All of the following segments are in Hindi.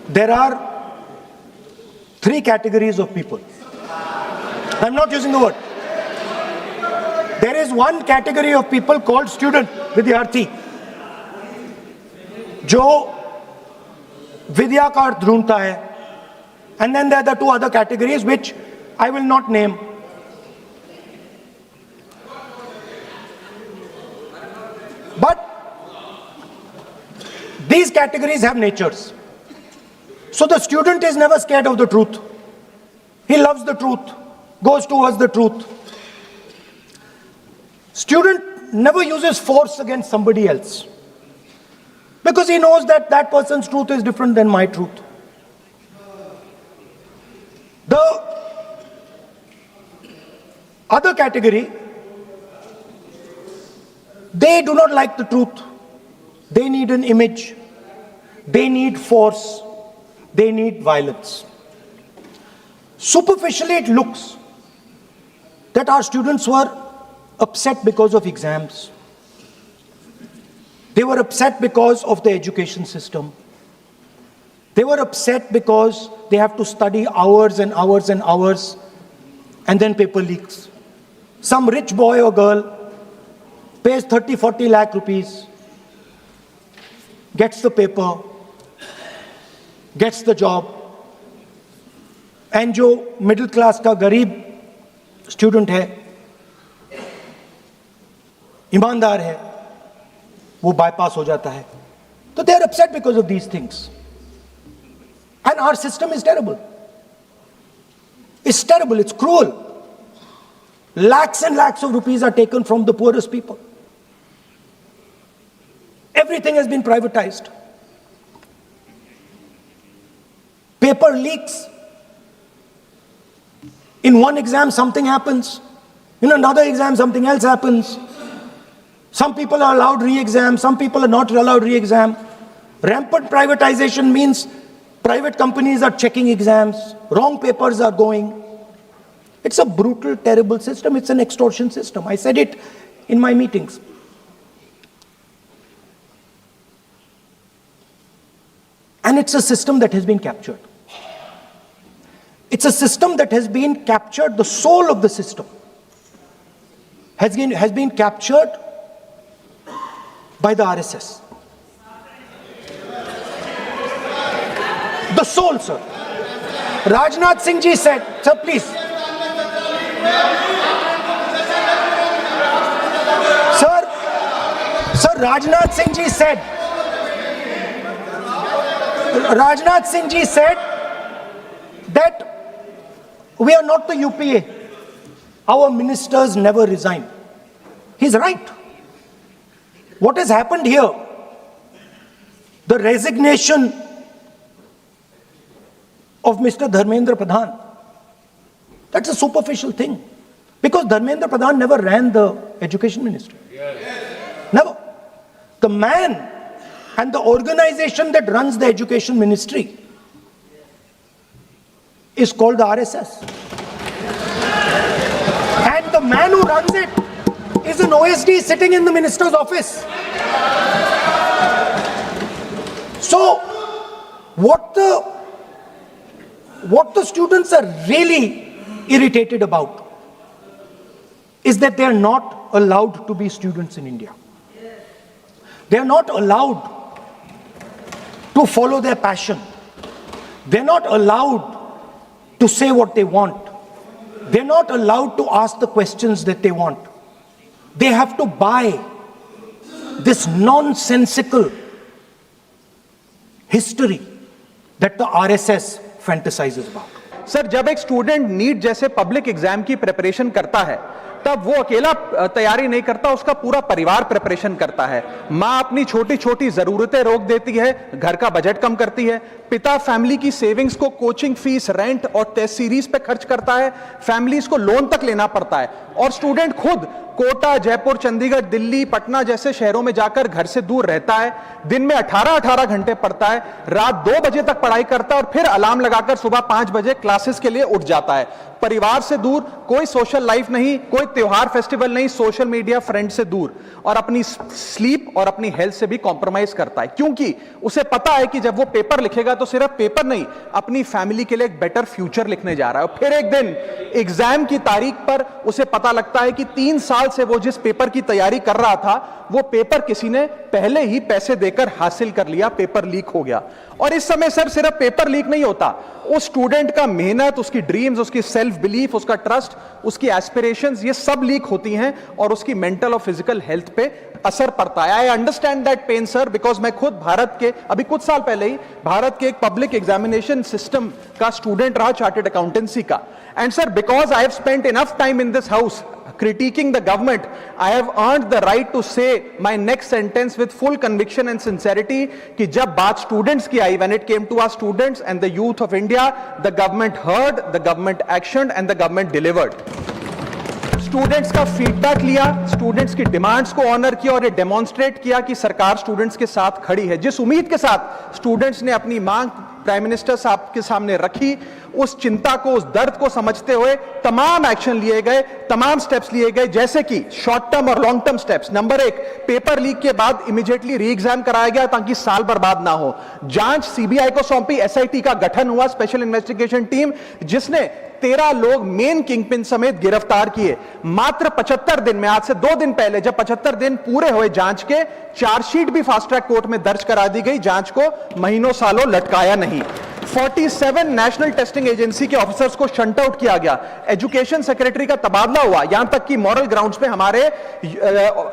there are three categories of people. I'm not using the word. There is one category of people called student, विद्यार्थी, जो विद्या का अर्थ ढूंढता है. And then there are the two other categories which I will not name. But these categories have natures. So the student is never scared of the truth. He loves the truth, goes towards the truth. Student never uses force against somebody else, because he knows that that person's truth is different than my truth. The other category, they do not like the truth. They need an image. They need force. They need violence. Superficially, it looks that our students were upset because of exams. They were upset because of the education system. They were upset because they have to study hours and hours and hours, and then paper leaks. Some rich boy or girl pays 30-40 lakh rupees, gets the paper, gets the job, and जो middle class का गरीब student है, ईमानदार है, वो bypass हो जाता है. So they are upset because of these things. And our system is terrible. It's terrible, it's cruel. Lakhs and lakhs of rupees are taken from the poorest people. Everything has been privatized. Paper leaks. In one exam, something happens. In another exam, something else happens. Some people are allowed re-exam, some people are not allowed re-exam. Rampant privatization means private companies are checking exams, wrong papers are going. It's a brutal, terrible system. It's an extortion system. I said it in my meetings. And it's a system that has been captured. It's a system that has been captured. The soul of the system has been captured by the RSS. The soul, sir. Rajnath Singh ji said, sir, please. Sir, Rajnath Singh ji said, that we are not the UPA. Our ministers never resign. He's right. What has happened here? The resignation of Mr. Dharmendra Pradhan, that's a superficial thing. Because Dharmendra Pradhan never ran the education ministry. Never. The man and the organization that runs the education ministry is called the RSS. And the man who runs it is an OSD sitting in the minister's office. So, what the students are really irritated about is that they are not allowed to be students in India. They are not allowed to follow their passion. They're not allowed to say what they want. They're not allowed to ask the questions that they want. They have to buy this nonsensical history that the RSS fantasizes about. Sir, जब एक स्टूडेंट नीट जैसे पब्लिक एग्जाम की प्रिपरेशन करता है, तब वो अकेला तैयारी नहीं करता, उसका पूरा परिवार प्रिपरेशन करता है. माँ अपनी छोटी छोटी जरूरतें रोक देती है, घर का बजट कम करती है, पिता फैमिली की सेविंग्स को कोचिंग फीस, रेंट और टेस्ट सीरीज पे खर्च करता है, फैमिलीज को लोन तक लेना पड़ता है, और स्टूडेंट खुद कोटा, जयपुर, चंडीगढ़, दिल्ली, पटना जैसे शहरों में जाकर घर से दूर रहता है, दिन में 18-18 घंटे पढ़ता है, रात 2 बजे तक पढ़ाई करता है और फिर अलार्म लगाकर सुबह 5 बजे क्लासेस के लिए उठ जाता है। परिवार से दूर, कोई सोशल लाइफ नहीं, कोई त्योहार फेस्टिवल नहीं, सोशल मीडिया, फ्रेंड से दूर, और अपनी स्लीप और अपनी हेल्थ से भी कॉम्प्रोमाइज करता है, क्योंकि उसे पता है कि जब वो पेपर लिखेगा तो सिर्फ पेपर नहीं, अपनी फैमिली के लिए एक बेटर फ्यूचर लिखने जा रहा है। और फिर एक दिन एग्जाम की तारीख पर उसे पता लगता है कि 3 साल से वो जिस पेपर की तैयारी कर रहा था, वो पेपर किसी ने पहले ही पैसे देकर हासिल कर लिया, पेपर लीक हो गया। और इस समय सर सिर्फ पेपर लीक नहीं होता, उस स्टूडेंट का मेहनत, उसकी ड्रीम्स, उसकी सेल्फ बिलीफ, उसका ट्रस्ट, उसकी एस्पिरेशंस, ये सब लीक होती हैं और उसकी मेंटल और फिजिकल हेल्थ पे असर पड़ता है। I understand that pain sir, because मैं खुद भारत के अभी कुछ साल पहले ही भारत के एक पब्लिक एग्जामिनेशन सिस्टम का स्टूडेंट रहा, चार्टर्ड अकाउंटेंसी का। And sir, because I have spent enough time in this house critiquing the government, I have earned the right to say my next sentence with full conviction and sincerity कि जब बात स्टूडेंट्स की आई, when it came to our students and the youth of India, the government heard, the government actioned and the government delivered. Students का फीडबैक लिया, स्टूडेंट्स की डिमांड्स को ऑनर किया और ये डेमोन्स्ट्रेट किया कि सरकार स्टूडेंट्स के साथ खड़ी है। जिस उम्मीद के साथ स्टूडेंट्स ने अपनी मांग प्राइम मिनिस्टर साहब के सामने रखी, उस चिंता को, उस दर्द को समझते हुए तमाम एक्शन लिए गए, तमाम स्टेप्स लिए गए, जैसे कि शॉर्ट टर्म और long term steps. Number 1, paper leak के बाद इमीडिएटली री एग्जाम कराया गया ताकि साल बर्बाद ना हो। जांच सीबीआई को सौंपी, एसआईटी का गठन हुआ, स्पेशल इन्वेस्टिगेशन टीम, जिसने 13 लोग मेन किंगपिन समेत गिरफ्तार किए। मात्र 75 दिन में, आज से 2 दिन पहले जब 75 दिन पूरे हुए जांच के, चार्जशीट भी फास्ट ट्रैक कोर्ट में दर्ज करा दी गई, जांच को महीनों सालों लटकाया नहीं। 47 नेशनल टेस्टिंग एजेंसी के ऑफिसर्स को शंट आउट किया गया, एजुकेशन सेक्रेटरी का तबादला हुआ, यहां तक कि मॉरल ग्राउंड्स पे हमारे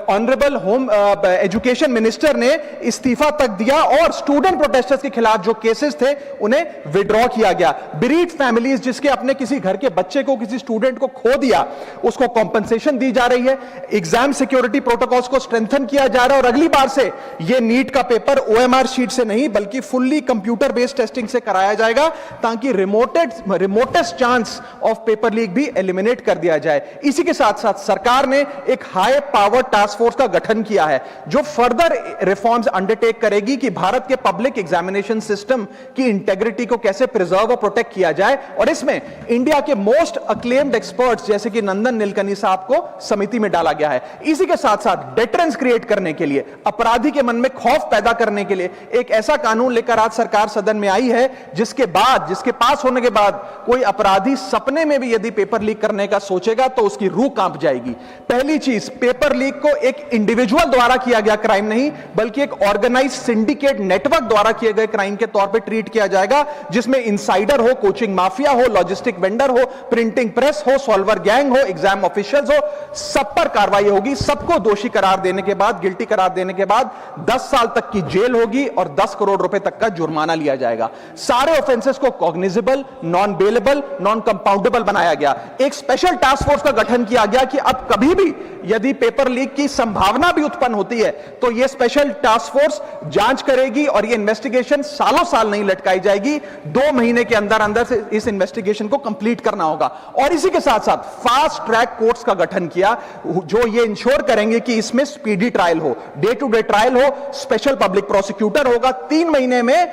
ऑनरेबल होम एजुकेशन मिनिस्टर ने इस्तीफा तक दिया और स्टूडेंट प्रोटेस्टर्स के खिलाफ जो केसेस थे उन्हें विड्रॉ किया गया। बीरीड फैमिलीज जिसके अपने किसी घर के बच्चे को, किसी स्टूडेंट को खो दिया, उसको कॉम्पनसेशन दी जा रही है। एग्जाम सिक्योरिटी प्रोटोकॉल्स को स्ट्रेंथन किया जा रहा है और अगली बार से यह नीट का पेपर ओएमआर शीट से नहीं बल्कि फुल्ली कंप्यूटर बेस्ड टेस्टिंग से कराया जाएगा ताकि remotest chance of paper leak भी एलिमिनेट कर दिया जाए। इसी के साथ साथ सरकार ने एक हाई पावर टास्क फोर्स का गठन किया है जो फर्दर रिफॉर्म्स अंडरटेक करेगी कि भारत के पब्लिक एग्जामिनेशन सिस्टम की इंटेग्रिटी को कैसे प्रिजर्व और प्रोटेक्ट किया जाए, और इसमें इंडिया के मोस्ट अक्लेम्ड एक्सपर्ट्स जैसे कि नंदन नीलकनी साहब को समिति में डाला गया है। इसी के साथ साथ डेटरेंस क्रिएट करने के लिए, अपराधी के मन में खौफ पैदा करने के लिए एक ऐसा कानून लेकर आज सरकार सदन में आई है जिसके पास होने के बाद कोई अपराधी सपने में भी यदि पेपर लीक करने का सोचेगा तो उसकी रूह कांप जाएगी। पहली चीज, पेपर लीक को एक इंडिविजुअल द्वारा किया गया क्राइम नहीं बल्कि एक ऑर्गेनाइज्ड सिंडिकेट नेटवर्क द्वारा किए गए क्राइम के तौर पे ट्रीट किया जाएगा, जिसमें इनसाइडर हो, कोचिंग माफिया हो, लॉजिस्टिक वेंडर हो, प्रिंटिंग प्रेस हो, सॉल्वर गैंग हो, एग्जाम ऑफिशियल्स हो, सब पर कार्रवाई होगी। सबको दोषी करार देने के बाद, गिल्टी करार देने के बाद 10 साल तक की जेल होगी और 10 करोड़ रुपए तक का जुर्माना लिया जाएगा। सारे ऑफेंसेस को cognizable, non bailable, non compoundable बनाया गया। एक स्पेशल टास्क फोर्स का गठन किया गया कि अब कभी भी यदि पेपर लीक की संभावना भी उत्पन्न होती है तो यह स्पेशल टास्क फोर्स जांच करेगी और यह इन्वेस्टिगेशन सालों साल नहीं लटकाई जाएगी। 2 महीने के अंदर अंदर से इस इन्वेस्टिगेशन को कंप्लीट करना होगा। और इसी के साथ साथ फास्ट ट्रैक कोर्ट्स का गठन किया जो यह इंश्योर करेंगे कि इसमें स्पीडी ट्रायल हो, डे टू डे ट्रायल हो, स्पेशल पब्लिक प्रोसिक्यूटर होगा, 3 महीने में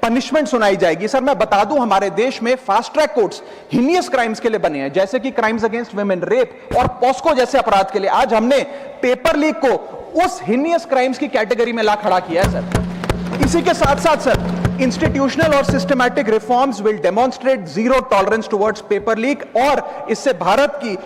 पनिशमेंट सुनाई जाएगी। सर मैं बता दूं, हमारे देश में fast track courts heinous crimes के लिए बने हैं, जैसे कि क्राइम्स अगेंस्ट वुमेन, रेप और पॉस्को जैसे अपराध के लिए। आज हमने पेपर लीक को उस हीनियस क्राइम्स की कैटेगरी में ला खड़ा किया है सर। इसी के साथ साथ सर इंस्टीट्यूशनल और systematic reforms will demonstrate zero tolerance towards paper leak, और इससे भारत की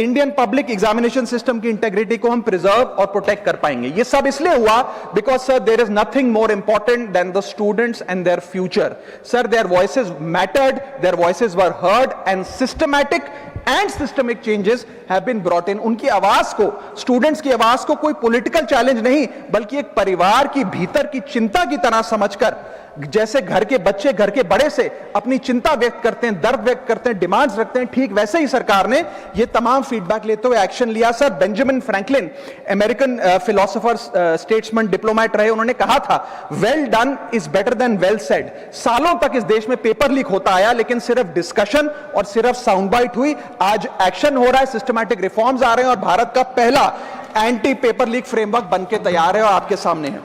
इंडियन पब्लिक एग्जामिनेशन सिस्टम की इंटेग्रिटी को हम प्रिजर्व और प्रोटेक्ट कर पाएंगे। ये सब इसलिए हुआ because sir there is nothing more important than the students and their future. Sir their voices mattered, their voices were heard and systematic and systemic changes have been brought in. उनकी आवाज को, स्टूडेंट्स की आवाज को कोई पॉलिटिकल चैलेंज नहीं बल्कि एक परिवार की भीतर की चिंता की तरह समझकर, जैसे घर के बच्चे घर के बड़े से अपनी चिंता व्यक्त करते हैं, दर्द व्यक्त करते हैं, डिमांड्स रखते हैं, ठीक वैसे ही सरकार ने ये तमाम फीडबैक लेते हुए एक्शन लिया। Sir, Benjamin Franklin American philosopher, statesman, diplomat रहे, उन्होंने कहा था well done is better than well said. सालों तक इस देश में पेपर लीक होता आया, लेकिन सिर्फ डिस्कशन और सिर्फ साउंड बाइट हुई। आज एक्शन हो रहा है, सिस्टमैटिक रिफॉर्म्स आ रहे हैं और भारत का पहला एंटी पेपर लीक फ्रेमवर्क बनके तैयार है और आपके सामने है।